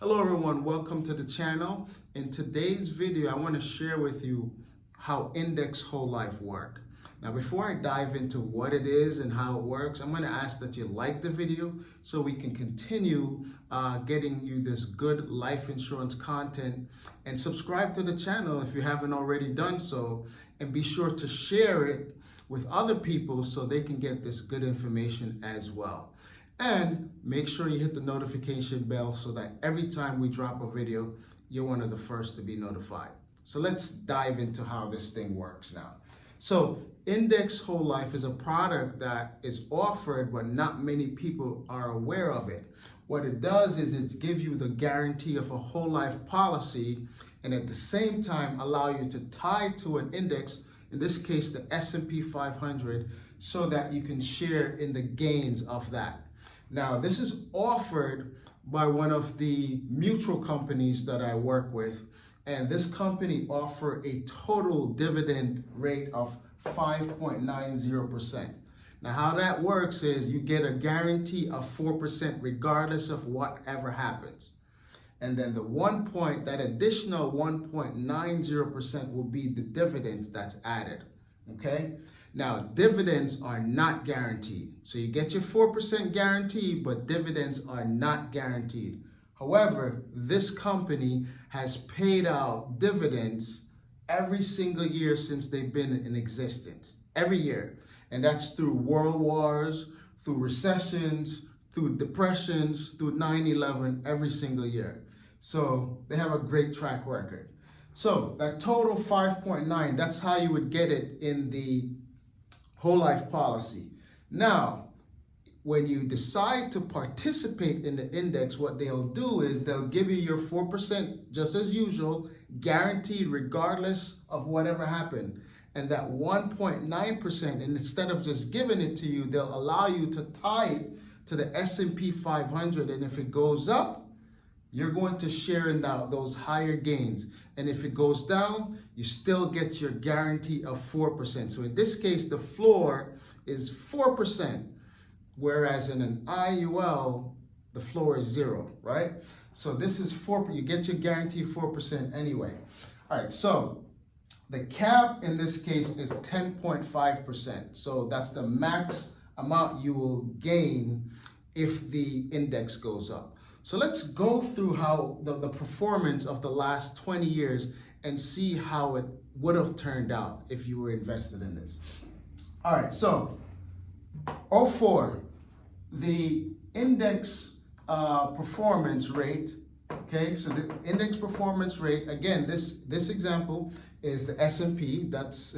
Hello everyone, welcome to the channel. In today's video, I want to share with you how index whole life work. Now before I dive into what it is and how it works, I'm going to ask that you like the video so we can continue getting you this good life insurance content, and subscribe to the channel if you haven't already done so, and be sure to share it with other people so they can get this good information as well. And make sure you hit the notification bell so that every time we drop a video, you're one of the first to be notified. So let's dive into how this thing works now. So Index Whole Life is a product that is offered, but not many people are aware of it. What it does is it gives you the guarantee of a whole life policy, and at the same time allow you to tie to an index, in this case the S&P 500, so that you can share in the gains of that. Now, this is offered by one of the mutual companies that I work with, and this company offers a total dividend rate of 5.90%. Now, how that works is you get a guarantee of 4% regardless of whatever happens. And then that additional 1.90% will be the dividends that's added, okay? Now, dividends are not guaranteed. So you get your 4% guarantee, but dividends are not guaranteed. However, this company has paid out dividends every single year since they've been in existence, every year. And that's through world wars, through recessions, through depressions, through 9/11, every single year. So they have a great track record. So that total 5.9, that's how you would get it in the whole life policy. Now, when you decide to participate in the index, what they'll do is they'll give you your 4% just as usual, guaranteed regardless of whatever happened. And that 1.9%, and instead of just giving it to you, they'll allow you to tie it to the S&P 500. And if it goes up, you're going to share in those higher gains. And if it goes down, you still get your guarantee of 4%. So in this case, the floor is 4%, whereas in an IUL, the floor is 0, right? So this is 4%, you get your guarantee 4% anyway. All right, so the cap in this case is 10.5%. So that's the max amount you will gain if the index goes up. So let's go through how the performance of the last 20 years and see how it would have turned out if you were invested in this. All right, so 04, the index performance rate, okay, so the index performance rate, again, this example is the S&P, that's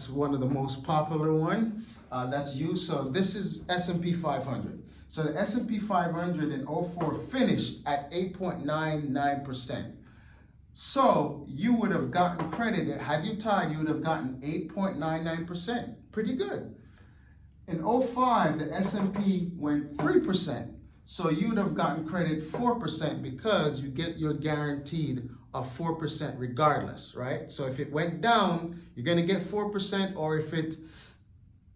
one of the most popular one that's used. So this is S&P 500. So the S&P 500 in 04 finished at 8.99%. So you would have gotten credit, had you tied, you would have gotten 8.99%. Pretty good. In 05, the S&P went 3%. So you would have gotten credit 4% because you get your guaranteed of 4% regardless, right? So if it went down, you're going to get 4%, or if it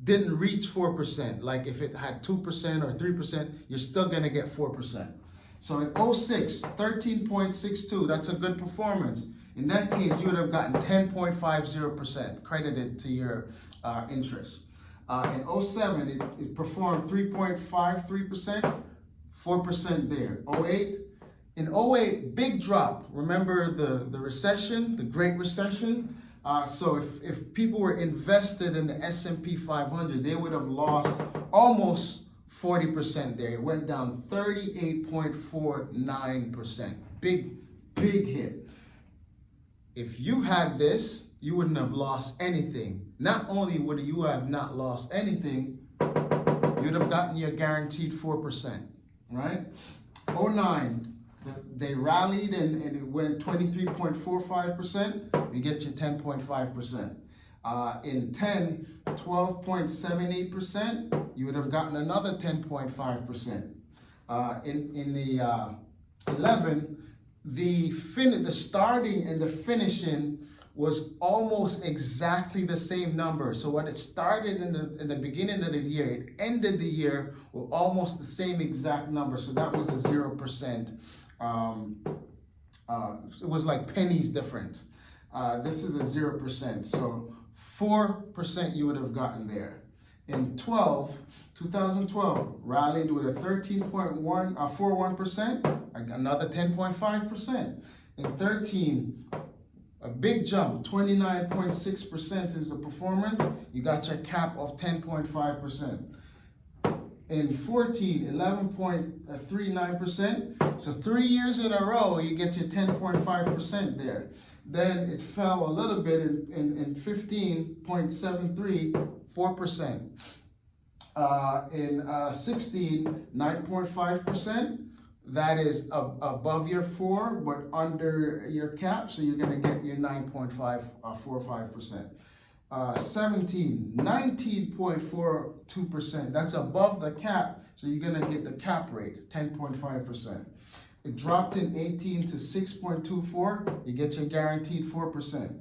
didn't reach 4%, like if it had 2% or 3%, you're still going to get 4%. So in 06, 13.62, that's a good performance. In that case, you would have gotten 10.50% credited to your interest. In 07, it performed 3.53%, 4% there. 08, in 08, big drop. Remember the recession, the Great Recession? So if people were invested in the S&P 500, they would have lost almost 40% there. It went down 38.49%. Big hit. If you had this, you wouldn't have lost anything. Not only would you have not lost anything, you'd have gotten your guaranteed 4%, right? 09. They rallied and it went 23.45%. You get your 10.5%. In 10, 12.78%. You would have gotten another 10.5%. In the 11, the starting and the finishing was almost exactly the same number. So when it started in the beginning of the year, it ended the year with almost the same exact number. So that was a 0%. It was like pennies different. This is a 0%. So 4% you would have gotten there. In 2012, rallied with a 13.41%, another 10.5%. In 13, a big jump, 29.6% is the performance. You got your cap of 10.5%. In 14, 11.39%. So 3 years in a row, you get your 10.5% there. Then it fell a little bit in 15.73, 4%. In 16, 9.5%. That is above your 4, but under your cap, so you're going to get your 9.45%. 17, 19.42%. That's above the cap, so you're going to get the cap rate, 10.5%. It dropped in 18 to 6.24. You get your guaranteed 4%.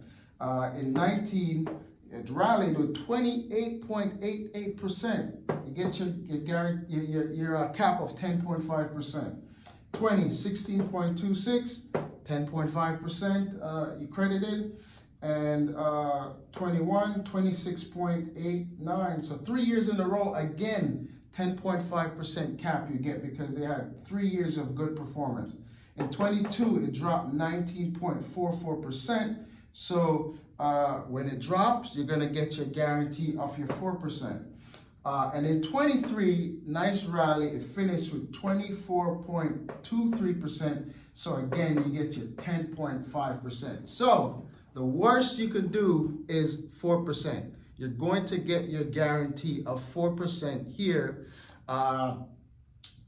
In 19, it rallied with 28.88%. You get your cap of 10.5%. 20, 16.26, 10.5% you credited, and 21, 26.89. So 3 years in a row, again, 10.5% cap you get because they had 3 years of good performance. In 22, it dropped 19.44%. So when it drops, you're going to get your guarantee of your 4%. And in 23, nice rally, it finished with 24.23%. So again, you get your 10.5%. So the worst you could do is 4%. You're going to get your guarantee of 4% here,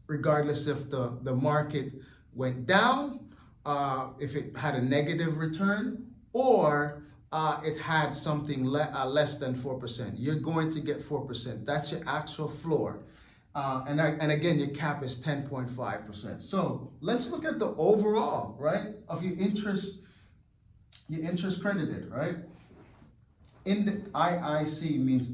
regardless if the market went down, if it had a negative return, or it had something less than 4%. You're going to get 4%. That's your actual floor. And again, your cap is 10.5%. So let's look at the overall, right, of your interest credited, right? IIC means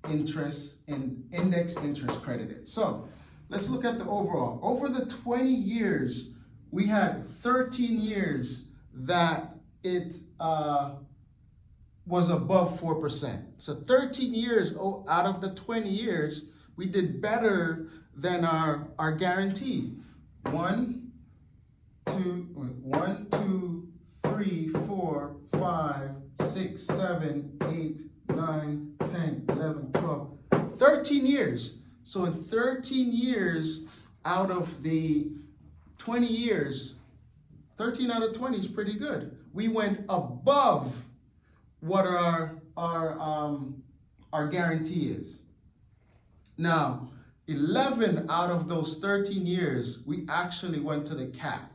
interest in index interest credited. So let's look at the overall. Over the 20 years, we had 13 years that it was above 4%. So 13 years out of the 20 years, we did better than our guarantee. 1, 2, 3, 4, 5, 6, 7, 8, 9, 10, 11, 12, 13 years. So in 13 years out of the 20 years, 13 out of 20 is pretty good. We went above what our guarantee is. Now, 11 out of those 13 years, we actually went to the cap.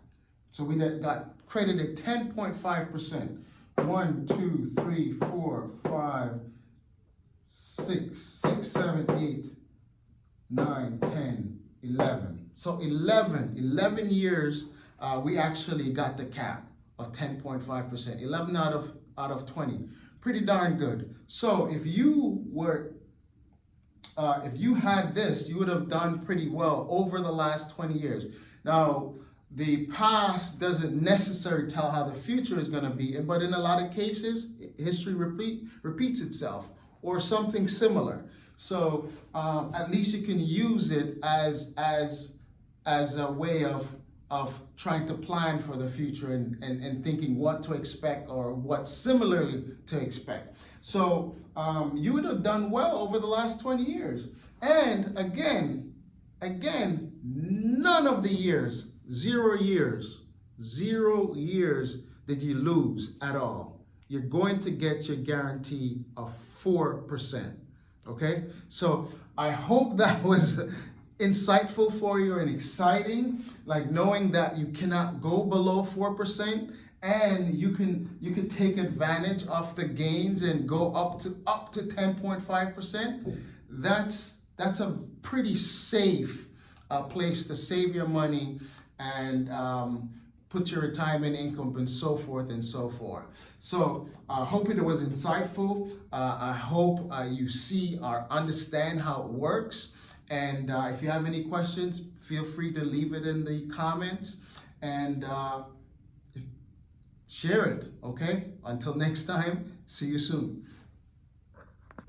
So we got credited 10.5%. 1, 2, 3, 4, 5, 6, 7, 8, 9, 10, 11. So 11 years, we actually got the cap of 10.5%. 11 out of 20. Pretty darn good. So if you had this, you would have done pretty well over the last 20 years. Now, the past doesn't necessarily tell how the future is going to be, but in a lot of cases, history repeats itself or something similar. So at least you can use it as a way of trying to plan for the future and thinking what to expect or what similarly to expect. So you would have done well over the last 20 years. And again, none of the years, 0 years did you lose at all. You're going to get your guarantee of 4%. Okay? So I hope that was insightful for you and exciting, like knowing that you cannot go below 4%, and you can take advantage of the gains and go up to 10.5%. That's a pretty safe place to save your money and put your retirement income and so forth and so forth. So I hope it was insightful. I hope you see or understand how it works. And if you have any questions, feel free to leave it in the comments and share it. Okay? Until next time, see you soon.